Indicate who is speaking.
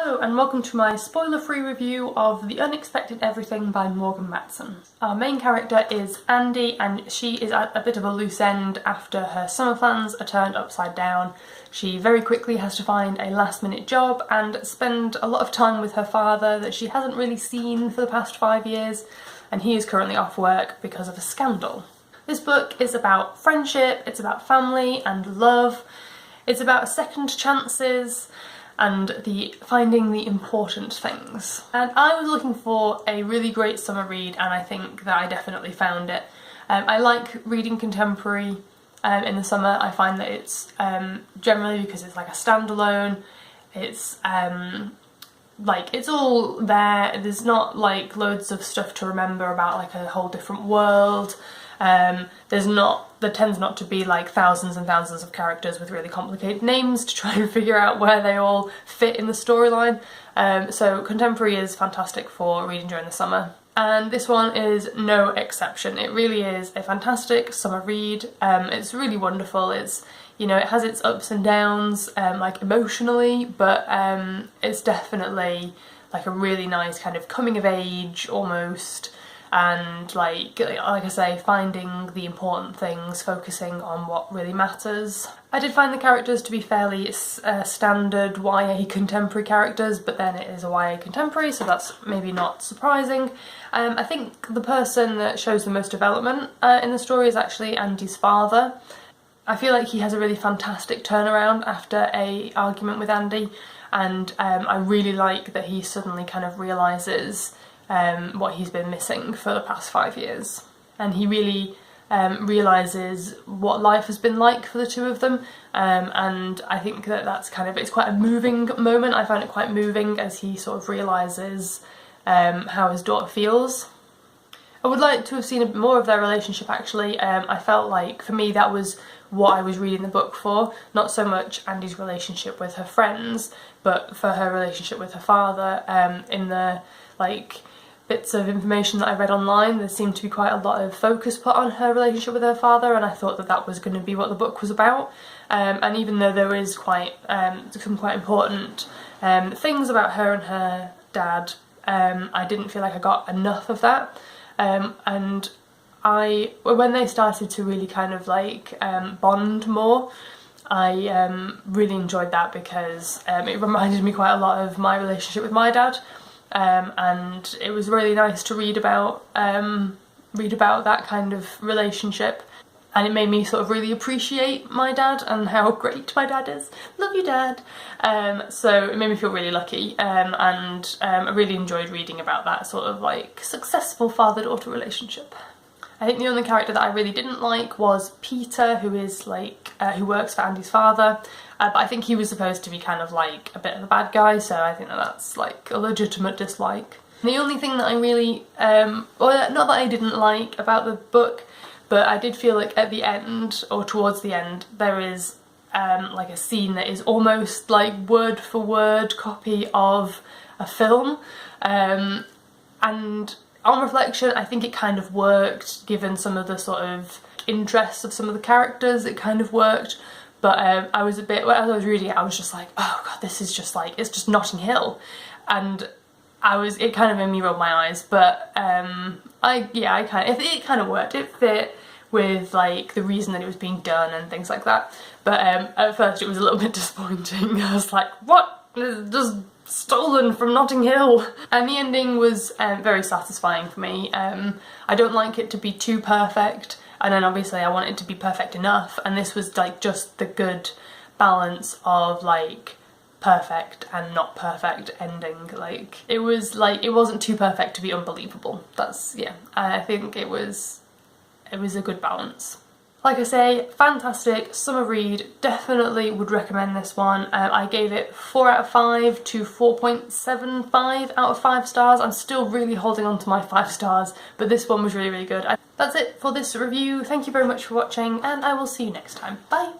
Speaker 1: Hello and welcome to my spoiler-free review of The Unexpected Everything by Morgan Matson. Our main character is Andy and she is at a bit of a loose end after her summer plans are turned upside down. She very quickly has to find a last-minute job and spend a lot of time with her father that she hasn't really seen for the past 5 years, and he is currently off work because of a scandal. This book is about friendship, it's about family and love, it's about second chances and finding the important things. And I was looking for a really great summer read and I think that I definitely found it. I like reading contemporary in the summer. I find that it's generally because it's like a standalone, it's it's all there, there's not like loads of stuff to remember about like a whole different world. There tends not to be like thousands and thousands of characters with really complicated names to try and figure out where they all fit in the storyline. So contemporary is fantastic for reading during the summer. And this one is no exception. It really is a fantastic summer read. It's really wonderful. It's, you know, it has its ups and downs, like emotionally, but it's definitely like a really nice kind of coming of age almost. And like I say, finding the important things, focusing on what really matters. I did find the characters to be fairly standard YA contemporary characters, but then it is a YA contemporary, so that's maybe not surprising. I think the person that shows the most development in the story is actually Andy's father. I feel like he has a really fantastic turnaround after an argument with Andy, and I really like that he suddenly kind of realises what he's been missing for the past 5 years, and he really realises what life has been like for the two of them, and I think that that's it's quite a moving moment. I found it quite moving as he sort of realises how his daughter feels. I would like to have seen a bit more of their relationship actually. I felt like for me that was what I was reading the book for, not so much Andy's relationship with her friends, but for her relationship with her father. In the bits of information that I read online, there seemed to be quite a lot of focus put on her relationship with her father, and I thought that that was going to be what the book was about. And even though there is some quite important things about her and her dad, I didn't feel like I got enough of that. And when they started to really bond more, I really enjoyed that because it reminded me quite a lot of my relationship with my dad. And it was really nice to read about that kind of relationship, and it made me sort of really appreciate my dad and how great my dad is. Love you, Dad! So it made me feel really lucky, and I really enjoyed reading about that sort of successful father-daughter relationship. I think the only character that I really didn't like was Peter, who is who works for Andy's father. But I think he was supposed to be kind of a bit of a bad guy, so I think that that's a legitimate dislike. The only thing that I really, well, not that I didn't like about the book, but I did feel like at the end, or towards the end, there is a scene that is almost word for word copy of a film, and on reflection I think it kind of worked, given some of the sort of interests of some of the characters. It kind of worked. But I was a bit, as I was reading it, I was just like, oh god, this is just it's just Notting Hill. And it kind of made me roll my eyes, but it kind of worked. It fit with the reason that it was being done and things like that. But at first it was a little bit disappointing. I was like, what? This is just stolen from Notting Hill. And the ending was very satisfying for me. I don't like it to be too perfect. And then obviously I want it to be perfect enough, and this was just the good balance of perfect and not perfect ending. It wasn't too perfect to be unbelievable. I think it was a good balance. Like I say, fantastic summer read, definitely would recommend this one. I gave it 4 out of 5 to 4.75 out of 5 stars. I'm still really holding on to my 5 stars, but this one was really, really good. That's it for this review. Thank you very much for watching, and I will see you next time. Bye!